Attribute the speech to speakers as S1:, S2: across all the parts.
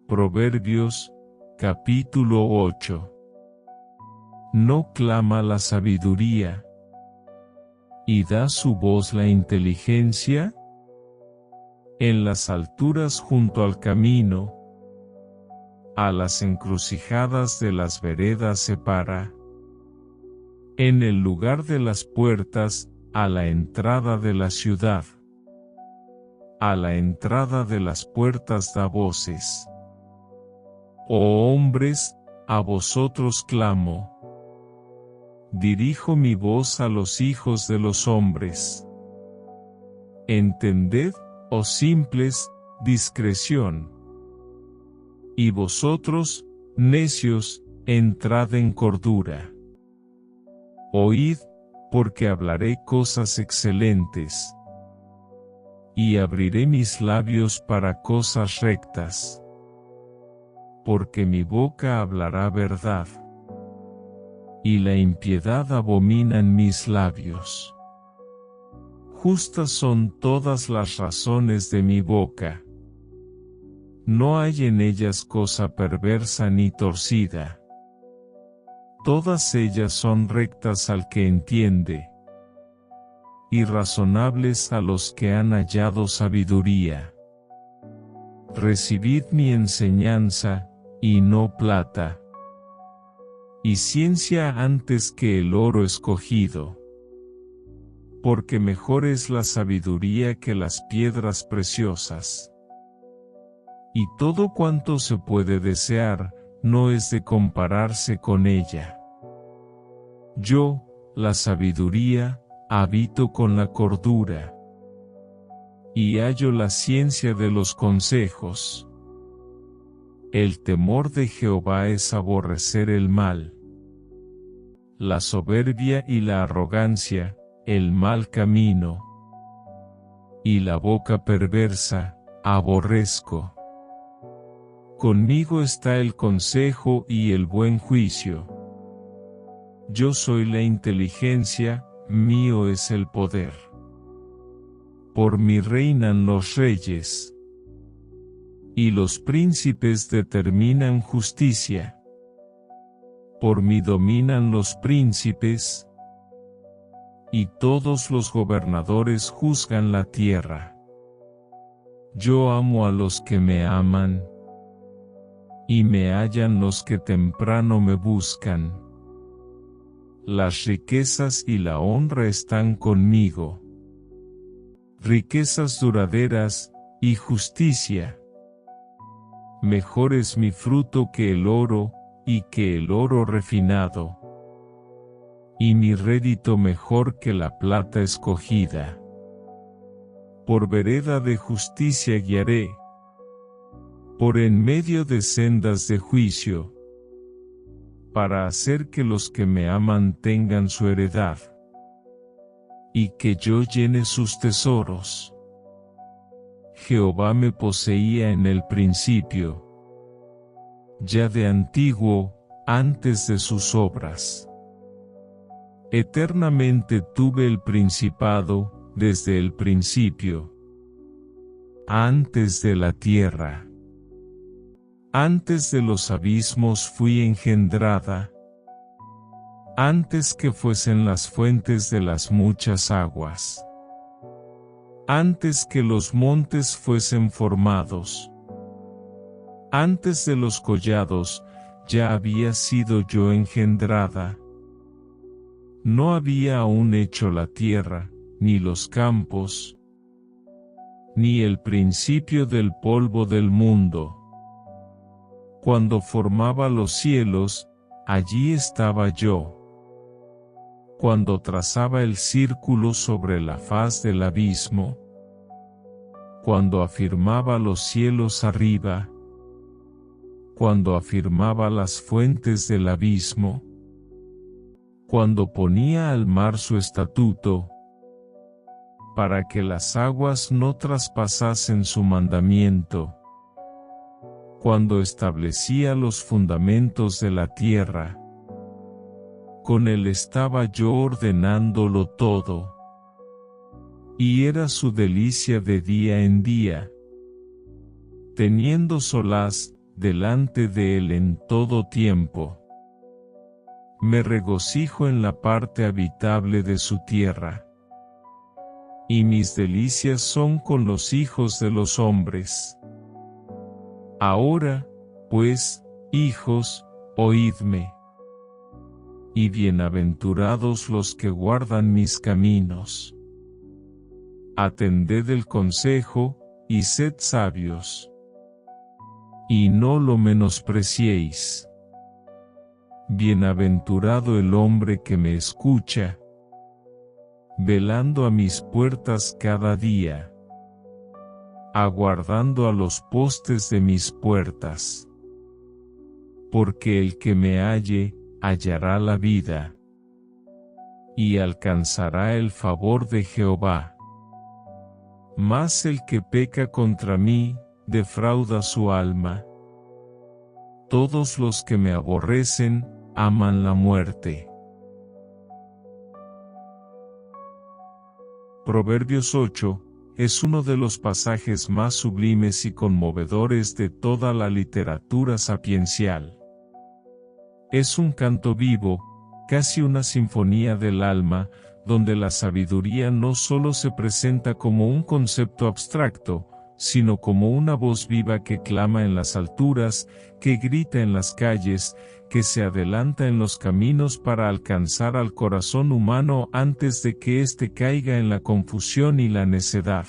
S1: Proverbios, capítulo 8. No clama la sabiduría, y da su voz la inteligencia. En las alturas junto al camino, a las encrucijadas de las veredas se para. En el lugar de las puertas, a la entrada de la ciudad. A la entrada de las puertas da voces. Oh hombres, a vosotros clamo. Dirijo mi voz a los hijos de los hombres. Entended, oh simples, discreción. Y vosotros, necios, entrad en cordura. Oíd, porque hablaré cosas excelentes. Y abriré mis labios para cosas rectas. Porque mi boca hablará verdad. Y la impiedad abominan mis labios. Justas son todas las razones de mi boca. No hay en ellas cosa perversa ni torcida. Todas ellas son rectas al que entiende, y razonables a los que han hallado sabiduría. Recibid mi enseñanza, y no plata, y ciencia antes que el oro escogido. Porque mejor es la sabiduría que las piedras preciosas. Y todo cuanto se puede desear, no es de compararse con ella. Yo, la sabiduría, habito con la cordura. Y hallo la ciencia de los consejos. El temor de Jehová es aborrecer el mal. La soberbia y la arrogancia, el mal camino. Y la boca perversa, aborrezco. Conmigo está el consejo y el buen juicio. Yo soy la inteligencia, mío es el poder. Por mí reinan los reyes. Y los príncipes determinan justicia. Por mí dominan los príncipes. Y todos los gobernadores juzgan la tierra. Yo amo a los que me aman. Y me hallan los que temprano me buscan. Las riquezas y la honra están conmigo. Riquezas duraderas, y justicia. Mejor es mi fruto que el oro, y que el oro refinado. Y mi rédito mejor que la plata escogida. Por vereda de justicia guiaré. Por en medio de sendas de juicio, para hacer que los que me aman tengan su heredad, y que yo llene sus tesoros. Jehová me poseía en el principio, ya de antiguo, antes de sus obras. Eternamente tuve el principado, desde el principio, antes de la tierra. Antes de los abismos fui engendrada, antes que fuesen las fuentes de las muchas aguas, antes que los montes fuesen formados, antes de los collados, ya había sido yo engendrada. No había aún hecho la tierra, ni los campos, ni el principio del polvo del mundo. Cuando formaba los cielos, allí estaba yo. Cuando trazaba el círculo sobre la faz del abismo. Cuando afirmaba los cielos arriba. Cuando afirmaba las fuentes del abismo. Cuando ponía al mar su estatuto. Para que las aguas no traspasasen su mandamiento. Cuando establecía los fundamentos de la tierra. Con él estaba yo ordenándolo todo. Y era su delicia de día en día. Teniendo solaz, delante de Él en todo tiempo. Me regocijo en la parte habitable de su tierra. Y mis delicias son con los hijos de los hombres. Ahora, pues, hijos, oídme. Y bienaventurados los que guardan mis caminos. Atended el consejo, y sed sabios. Y no lo menospreciéis. Bienaventurado el hombre que me escucha, velando a mis puertas cada día, aguardando a los postes de mis puertas. Porque el que me halle, hallará la vida, y alcanzará el favor de Jehová. Mas el que peca contra mí, defrauda su alma. Todos los que me aborrecen, aman la muerte. Proverbios 8, es uno de los pasajes más sublimes y conmovedores de toda la literatura sapiencial. Es un canto vivo, casi una sinfonía del alma, donde la sabiduría no solo se presenta como un concepto abstracto, sino como una voz viva que clama en las alturas, que grita en las calles, que se adelanta en los caminos para alcanzar al corazón humano antes de que éste caiga en la confusión y la necedad.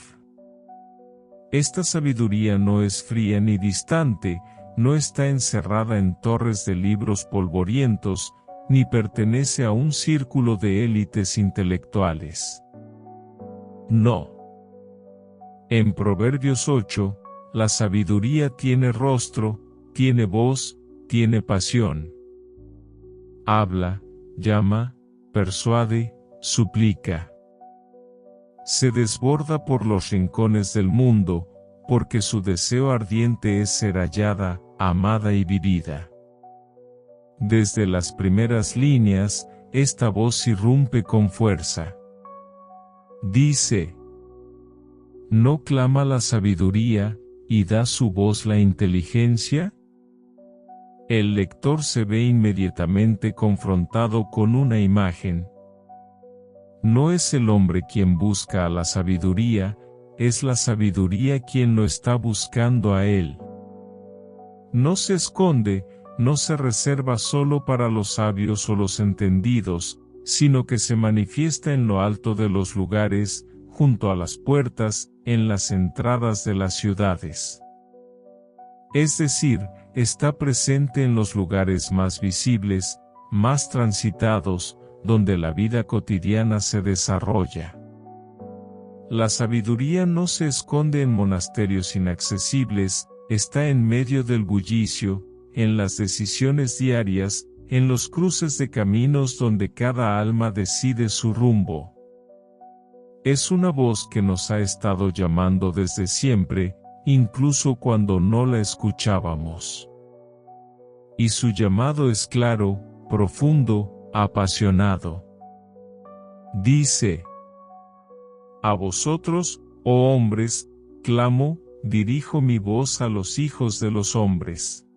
S1: Esta sabiduría no es fría ni distante, no está encerrada en torres de libros polvorientos, ni pertenece a un círculo de élites intelectuales. No. En Proverbios 8, la sabiduría tiene rostro, tiene voz, tiene pasión. Habla, llama, persuade, suplica. Se desborda por los rincones del mundo, porque su deseo ardiente es ser hallada, amada y vivida. Desde las primeras líneas, esta voz irrumpe con fuerza. Dice: ¿no clama la sabiduría, y da su voz la inteligencia? El lector se ve inmediatamente confrontado con una imagen. No es el hombre quien busca a la sabiduría, es la sabiduría quien lo está buscando a él. No se esconde, no se reserva solo para los sabios o los entendidos, sino que se manifiesta en lo alto de los lugares, junto a las puertas, en las entradas de las ciudades. Es decir, está presente en los lugares más visibles, más transitados, donde la vida cotidiana se desarrolla. La sabiduría no se esconde en monasterios inaccesibles, está en medio del bullicio, en las decisiones diarias, en los cruces de caminos donde cada alma decide su rumbo. Es una voz que nos ha estado llamando desde siempre, incluso cuando no la escuchábamos. Y su llamado es claro, profundo, apasionado. Dice: a vosotros, oh hombres, clamo, dirijo mi voz a los hijos de los hombres.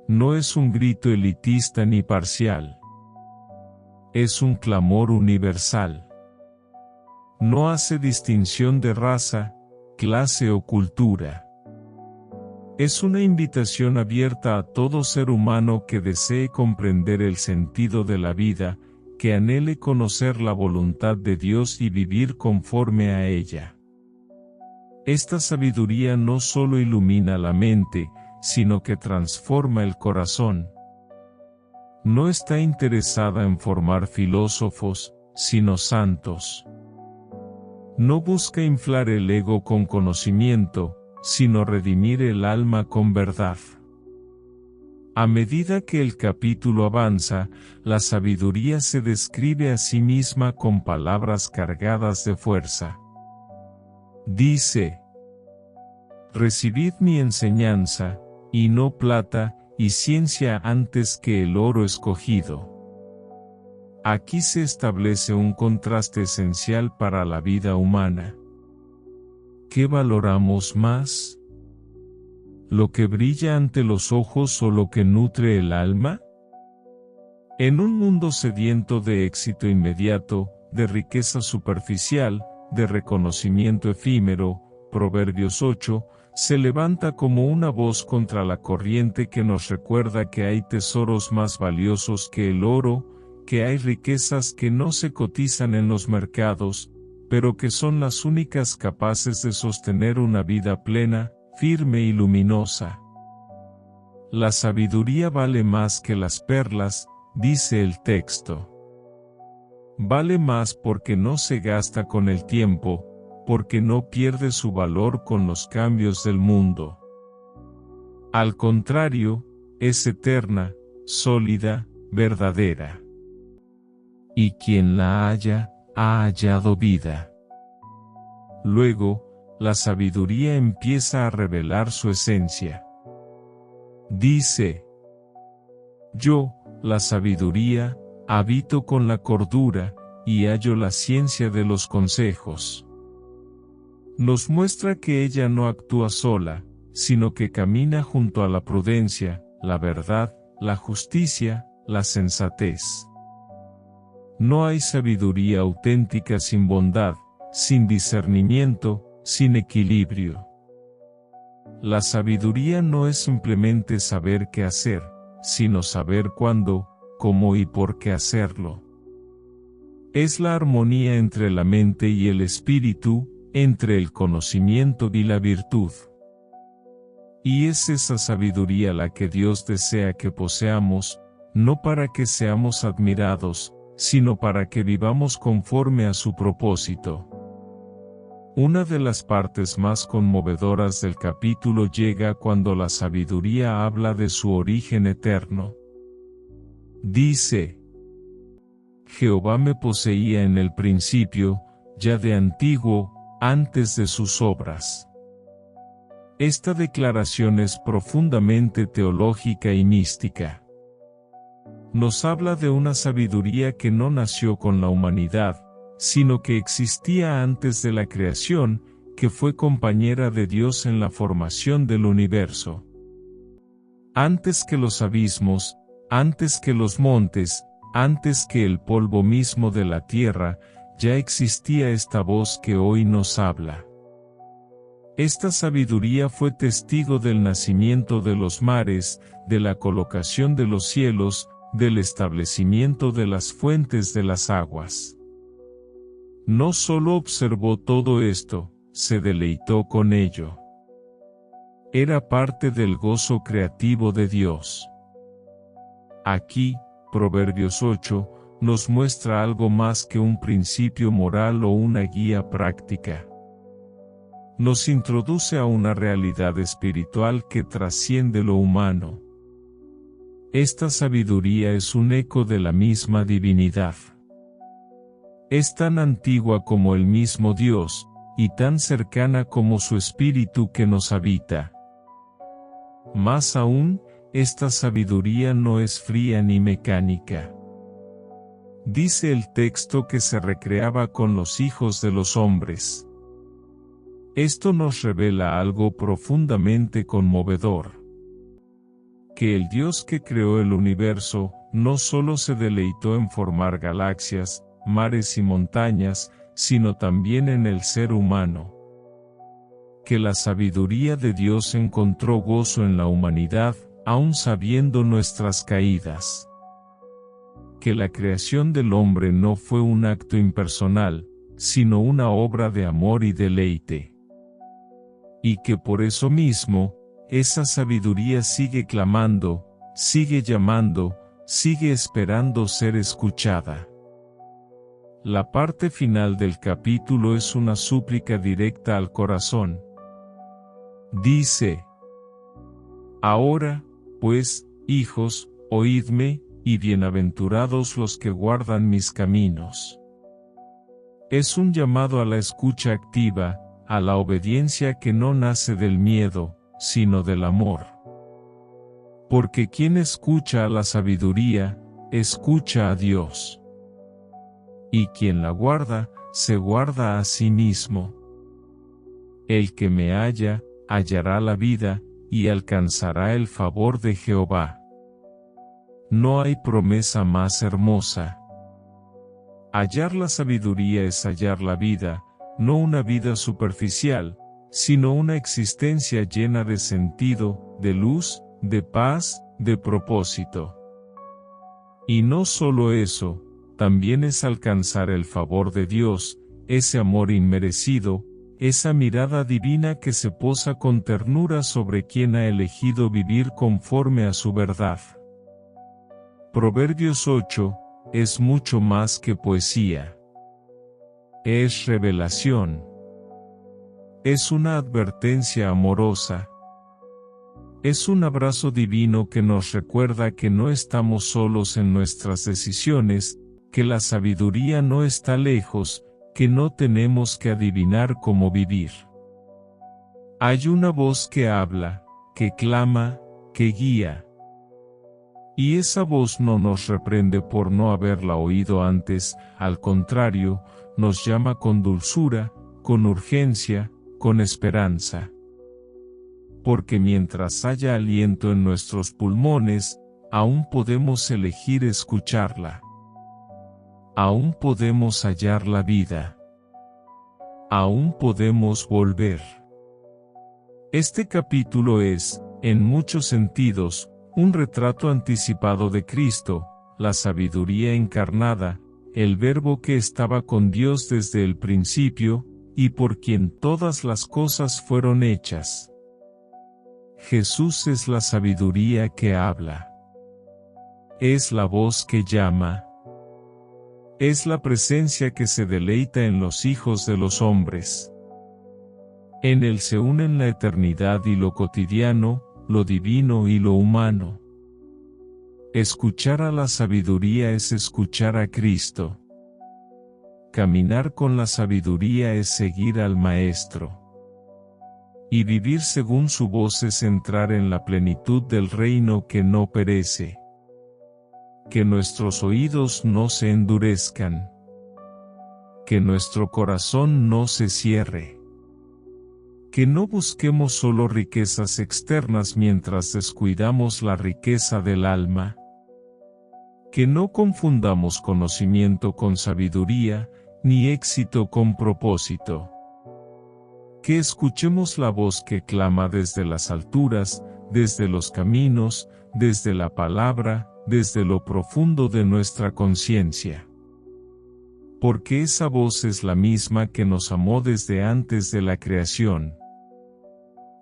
S1: No es un grito elitista ni parcial. Es un clamor universal. No hace distinción de raza, clase o cultura. Es una invitación abierta a todo ser humano que desee comprender el sentido de la vida, que anhele conocer la voluntad de Dios y vivir conforme a ella. Esta sabiduría no solo ilumina la mente, sino que transforma el corazón. No está interesada en formar filósofos, sino santos. No busca inflar el ego con conocimiento, sino redimir el alma con verdad. A medida que el capítulo avanza, la sabiduría se describe a sí misma con palabras cargadas de fuerza. Dice: recibid mi enseñanza, y no plata, y ciencia antes que el oro escogido. Aquí se establece un contraste esencial para la vida humana. ¿Qué valoramos más? lo que brilla ante los ojos o lo que nutre el alma? En un mundo sediento de éxito inmediato, de riqueza superficial, de reconocimiento efímero, Proverbios 8, se levanta como una voz contra la corriente que nos recuerda que hay tesoros más valiosos que el oro, que hay riquezas que no se cotizan en los mercados, pero que son las únicas capaces de sostener una vida plena, firme y luminosa. La sabiduría vale más que las perlas, dice el texto. Vale más porque no se gasta con el tiempo, porque no pierde su valor con los cambios del mundo. Al contrario, es eterna, sólida, verdadera. Y quien la halla, ha hallado vida. Luego, la sabiduría empieza a revelar su esencia. Dice: yo, la sabiduría, habito con la cordura, y hallo la ciencia de los consejos. Nos muestra que ella no actúa sola, sino que camina junto a la prudencia, la verdad, la justicia, la sensatez. No hay sabiduría auténtica sin bondad, sin discernimiento, sin equilibrio. La sabiduría no es simplemente saber qué hacer, sino saber cuándo, cómo y por qué hacerlo. Es la armonía entre la mente y el espíritu, entre el conocimiento y la virtud. Y es esa sabiduría la que Dios desea que poseamos, no para que seamos admirados, sino para que vivamos conforme a su propósito. Una de las partes más conmovedoras del capítulo llega cuando la sabiduría habla de su origen eterno. Dice: Jehová me poseía en el principio, ya de antiguo, antes de sus obras. Esta declaración es profundamente teológica y mística. Nos habla de una sabiduría que no nació con la humanidad, sino que existía antes de la creación, que fue compañera de Dios en la formación del universo. Antes que los abismos, antes que los montes, antes que el polvo mismo de la tierra, ya existía esta voz que hoy nos habla. Esta sabiduría fue testigo del nacimiento de los mares, de la colocación de los cielos, del establecimiento de las fuentes de las aguas. No solo observó todo esto, se deleitó con ello. Era parte del gozo creativo de Dios. Aquí, Proverbios 8, nos muestra algo más que un principio moral o una guía práctica. Nos introduce a una realidad espiritual que trasciende lo humano. Esta sabiduría es un eco de la misma divinidad. Es tan antigua como el mismo Dios, y tan cercana como su espíritu que nos habita. Más aún, esta sabiduría no es fría ni mecánica. Dice el texto que se recreaba con los hijos de los hombres. Esto nos revela algo profundamente conmovedor. Que el Dios que creó el universo, no solo se deleitó en formar galaxias, mares y montañas, sino también en el ser humano. Que la sabiduría de Dios encontró gozo en la humanidad, aun sabiendo nuestras caídas. Que la creación del hombre no fue un acto impersonal, sino una obra de amor y deleite. Y que por eso mismo, esa sabiduría sigue clamando, sigue llamando, sigue esperando ser escuchada. La parte final del capítulo es una súplica directa al corazón. Dice: Ahora, pues, hijos, oídme, y bienaventurados los que guardan mis caminos. Es un llamado a la escucha activa, a la obediencia que no nace del miedo, sino del amor. Porque quien escucha a la sabiduría, escucha a Dios. Y quien la guarda, se guarda a sí mismo. El que me halla, hallará la vida, y alcanzará el favor de Jehová. No hay promesa más hermosa. Hallar la sabiduría es hallar la vida, no una vida superficial, sino una existencia llena de sentido, de luz, de paz, de propósito. Y no solo eso, también es alcanzar el favor de Dios, ese amor inmerecido, esa mirada divina que se posa con ternura sobre quien ha elegido vivir conforme a su verdad. Proverbios 8, es mucho más que poesía. Es revelación. Es una advertencia amorosa. Es un abrazo divino que nos recuerda que no estamos solos en nuestras decisiones, que la sabiduría no está lejos, que no tenemos que adivinar cómo vivir. Hay una voz que habla, que clama, que guía. Y esa voz no nos reprende por no haberla oído antes, al contrario, nos llama con dulzura, con urgencia, con esperanza. Porque mientras haya aliento en nuestros pulmones, aún podemos elegir escucharla. Aún podemos hallar la vida. Aún podemos volver. Este capítulo es, en muchos sentidos, un retrato anticipado de Cristo, la sabiduría encarnada, el Verbo que estaba con Dios desde el principio, y por quien todas las cosas fueron hechas. Jesús es la sabiduría que habla. Es la voz que llama. Es la presencia que se deleita en los hijos de los hombres. En él se unen la eternidad y lo cotidiano, lo divino y lo humano. Escuchar a la sabiduría es escuchar a Cristo. Caminar con la sabiduría es seguir al Maestro. Y vivir según su voz es entrar en la plenitud del reino que no perece. Que nuestros oídos no se endurezcan. Que nuestro corazón no se cierre. Que no busquemos solo riquezas externas mientras descuidamos la riqueza del alma. Que no confundamos conocimiento con sabiduría, ni éxito con propósito. Que escuchemos la voz que clama desde las alturas, desde los caminos, desde la palabra, desde lo profundo de nuestra conciencia. Porque esa voz es la misma que nos amó desde antes de la creación.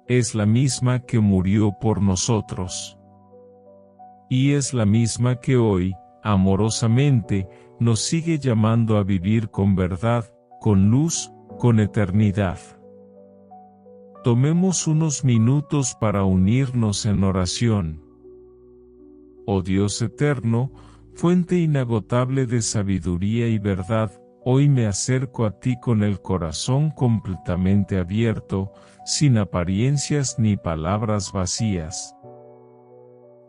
S1: Es la misma que murió por nosotros. Y es la misma que hoy, amorosamente, nos sigue llamando a vivir con verdad, con luz, con eternidad. Tomemos unos minutos para unirnos en oración. Oh Dios eterno, fuente inagotable de sabiduría y verdad, hoy me acerco a ti con el corazón completamente abierto, sin apariencias ni palabras vacías.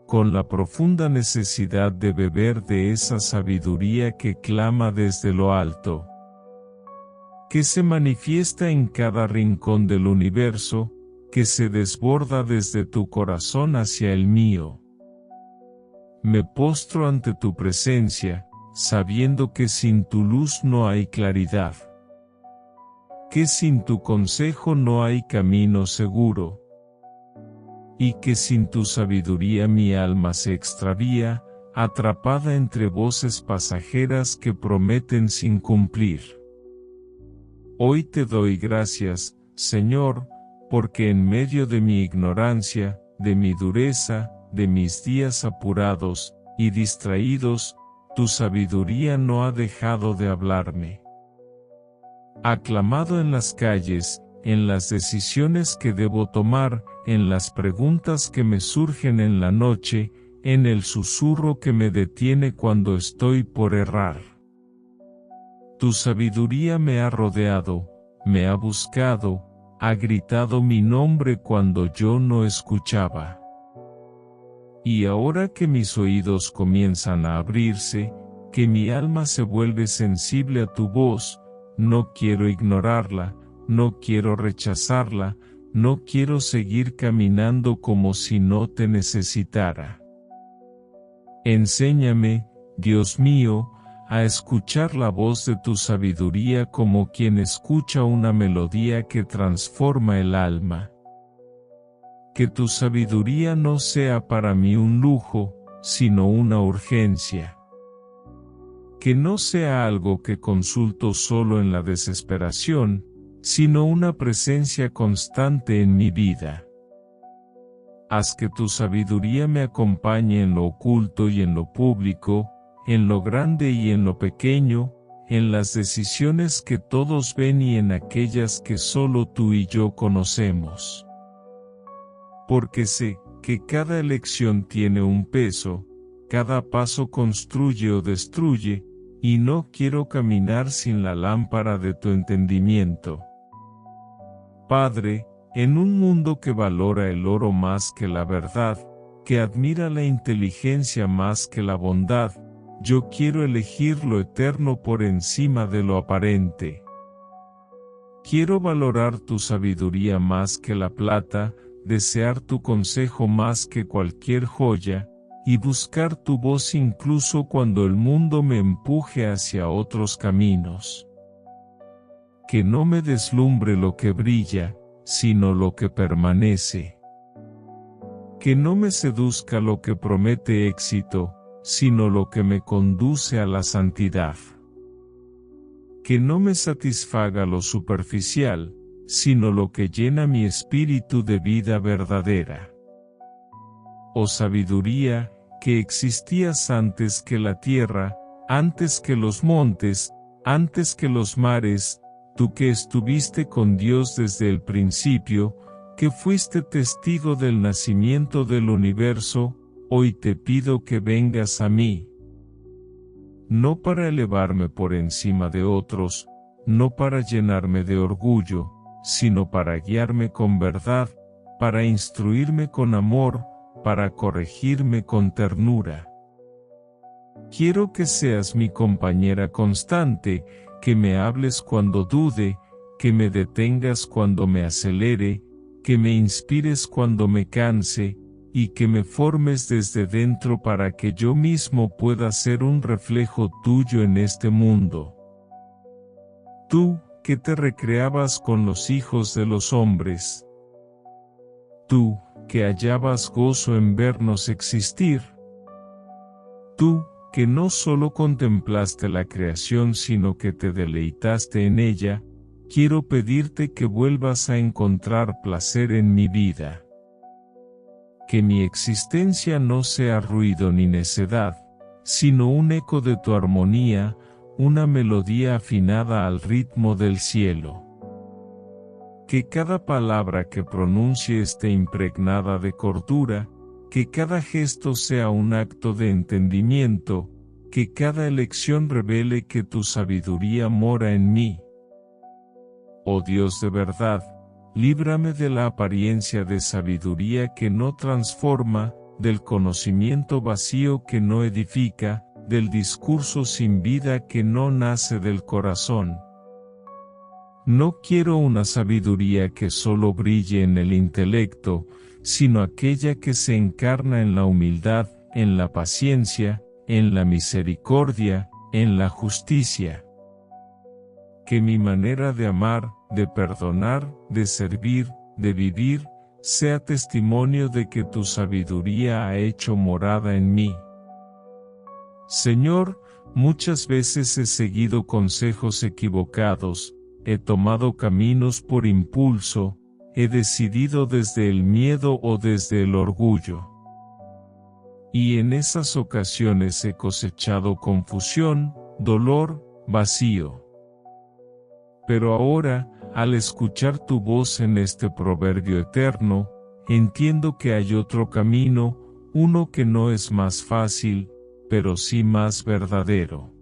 S1: Con la profunda necesidad de beber de esa sabiduría que clama desde lo alto, que se manifiesta en cada rincón del universo, que se desborda desde tu corazón hacia el mío. Me postro ante tu presencia, sabiendo que sin tu luz no hay claridad, que sin tu consejo no hay camino seguro, y que sin tu sabiduría mi alma se extravía, atrapada entre voces pasajeras que prometen sin cumplir. Hoy te doy gracias, Señor, porque en medio de mi ignorancia, de mi dureza, de mis días apurados y distraídos, tu sabiduría no ha dejado de hablarme. Aclamado en las calles, en las decisiones que debo tomar, en las preguntas que me surgen en la noche, en el susurro que me detiene cuando estoy por errar. Tu sabiduría me ha rodeado, me ha buscado, ha gritado mi nombre cuando yo no escuchaba. Y ahora que mis oídos comienzan a abrirse, que mi alma se vuelve sensible a tu voz, no quiero ignorarla, no quiero rechazarla, no quiero seguir caminando como si no te necesitara. Enséñame, Dios mío, a escuchar la voz de tu sabiduría como quien escucha una melodía que transforma el alma. Que tu sabiduría no sea para mí un lujo, sino una urgencia. Que no sea algo que consulto solo en la desesperación, sino una presencia constante en mi vida. Haz que tu sabiduría me acompañe en lo oculto y en lo público, en lo grande y en lo pequeño, en las decisiones que todos ven y en aquellas que solo tú y yo conocemos. Porque sé que cada elección tiene un peso, cada paso construye o destruye, y no quiero caminar sin la lámpara de tu entendimiento. Padre, en un mundo que valora el oro más que la verdad, que admira la inteligencia más que la bondad, yo quiero elegir lo eterno por encima de lo aparente. Quiero valorar tu sabiduría más que la plata, desear tu consejo más que cualquier joya, y buscar tu voz incluso cuando el mundo me empuje hacia otros caminos. Que no me deslumbre lo que brilla, sino lo que permanece. Que no me seduzca lo que promete éxito, sino lo que me conduce a la santidad. Que no me satisfaga lo superficial, sino lo que llena mi espíritu de vida verdadera. Oh sabiduría, que existías antes que la tierra, antes que los montes, antes que los mares, tú que estuviste con Dios desde el principio, que fuiste testigo del nacimiento del universo, hoy te pido que vengas a mí. No para elevarme por encima de otros, no para llenarme de orgullo, sino para guiarme con verdad, para instruirme con amor, para corregirme con ternura. Quiero que seas mi compañera constante, que me hables cuando dude, que me detengas cuando me acelere, que me inspires cuando me canse, y que me formes desde dentro para que yo mismo pueda ser un reflejo tuyo en este mundo. Tú, que te recreabas con los hijos de los hombres. Tú, que hallabas gozo en vernos existir. Tú, que no solo contemplaste la creación sino que te deleitaste en ella, quiero pedirte que vuelvas a encontrar placer en mi vida. Que mi existencia no sea ruido ni necedad, sino un eco de tu armonía, una melodía afinada al ritmo del cielo. Que cada palabra que pronuncie esté impregnada de cordura, que cada gesto sea un acto de entendimiento, que cada elección revele que tu sabiduría mora en mí. Oh Dios de verdad, líbrame de la apariencia de sabiduría que no transforma, del conocimiento vacío que no edifica, del discurso sin vida que no nace del corazón. No quiero una sabiduría que solo brille en el intelecto, sino aquella que se encarna en la humildad, en la paciencia, en la misericordia, en la justicia. Que mi manera de amar, de perdonar, de servir, de vivir, sea testimonio de que tu sabiduría ha hecho morada en mí. Señor, muchas veces he seguido consejos equivocados, he tomado caminos por impulso, he decidido desde el miedo o desde el orgullo. Y en esas ocasiones he cosechado confusión, dolor, vacío. Pero ahora, al escuchar tu voz en este proverbio eterno, entiendo que hay otro camino, uno que no es más fácil, pero sí más verdadero.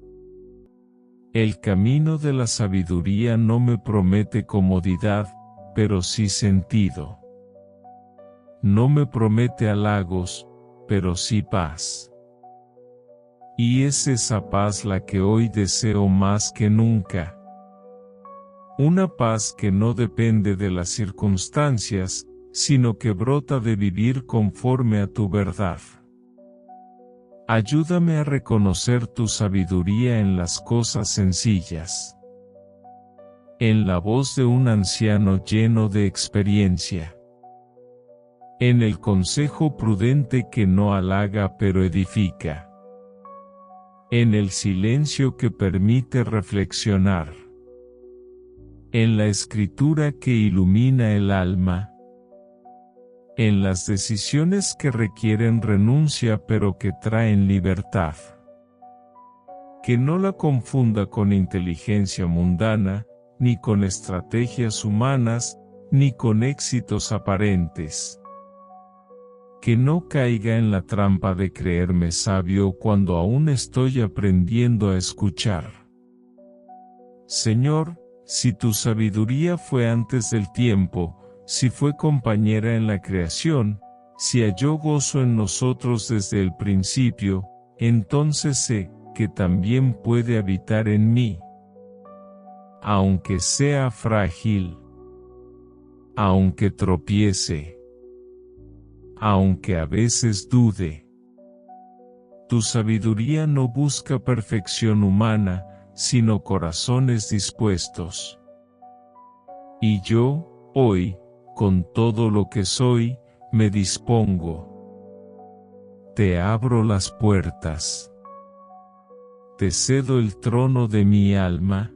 S1: El camino de la sabiduría no me promete comodidad, pero sí sentido. No me promete halagos, pero sí paz. Y es esa paz la que hoy deseo más que nunca. una paz que no depende de las circunstancias, sino que brota de vivir conforme a tu verdad. Ayúdame a reconocer tu sabiduría en las cosas sencillas. En la voz de un anciano lleno de experiencia. En el consejo prudente que no halaga pero edifica. En el silencio que permite reflexionar. En la escritura que ilumina el alma. En las decisiones que requieren renuncia pero que traen libertad. Que no la confunda con inteligencia mundana, ni con estrategias humanas, ni con éxitos aparentes. Que no caiga en la trampa de creerme sabio cuando aún estoy aprendiendo a escuchar. Señor, si tu sabiduría fue antes del tiempo, si fue compañera en la creación, si halló gozo en nosotros desde el principio, entonces sé que también puede habitar en mí. Aunque sea frágil, aunque tropiece, aunque a veces dude. Tu sabiduría no busca perfección humana, sino corazones dispuestos. Y yo, hoy, con todo lo que soy, me dispongo. Te abro las puertas. Te cedo el trono de mi alma.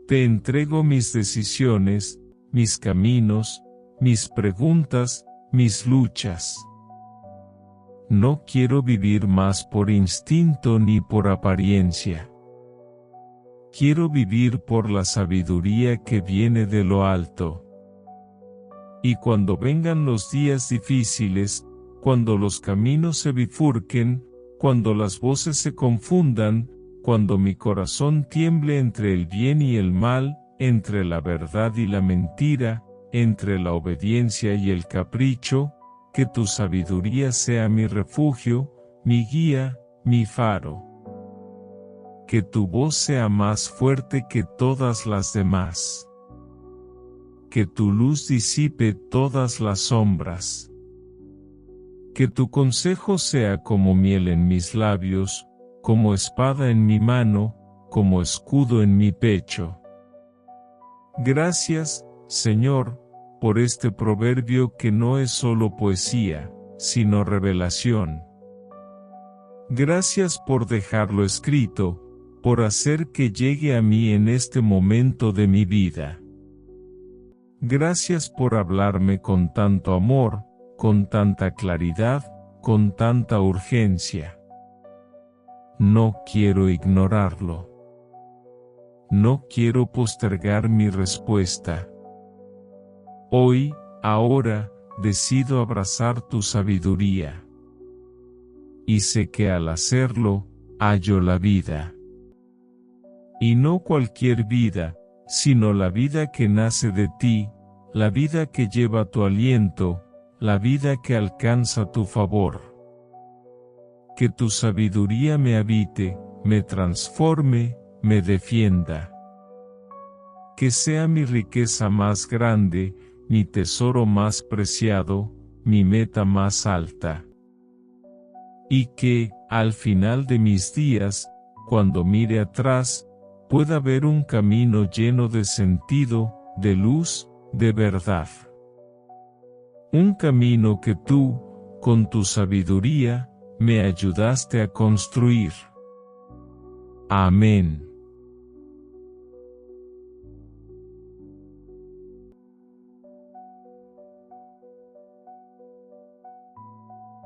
S1: Te entrego mis decisiones, mis caminos, mis preguntas, mis luchas. No quiero vivir más por instinto ni por apariencia. Quiero vivir por la sabiduría que viene de lo alto. Y cuando vengan los días difíciles, cuando los caminos se bifurquen, cuando las voces se confundan, cuando mi corazón tiemble entre el bien y el mal, entre la verdad y la mentira, entre la obediencia y el capricho, que tu sabiduría sea mi refugio, mi guía, mi faro. Que tu voz sea más fuerte que todas las demás. Que tu luz disipe todas las sombras. Que tu consejo sea como miel en mis labios, como espada en mi mano, como escudo en mi pecho. Gracias, Señor, por este proverbio que no es solo poesía, sino revelación. Gracias por dejarlo escrito, por hacer que llegue a mí en este momento de mi vida. Gracias por hablarme con tanto amor, con tanta claridad, con tanta urgencia. No quiero ignorarlo. No quiero postergar mi respuesta. Hoy, ahora, decido abrazar tu sabiduría. Y sé que al hacerlo, hallo la vida. Y no cualquier vida, sino la vida que nace de ti, la vida que lleva tu aliento, la vida que alcanza tu favor. Que tu sabiduría me habite, me transforme, me defienda. Que sea mi riqueza más grande, mi tesoro más preciado, mi meta más alta. Y que, al final de mis días, cuando mire atrás, pueda ver un camino lleno de sentido, de luz, de verdad. Un camino que tú, con tu sabiduría, me ayudaste a construir. Amén.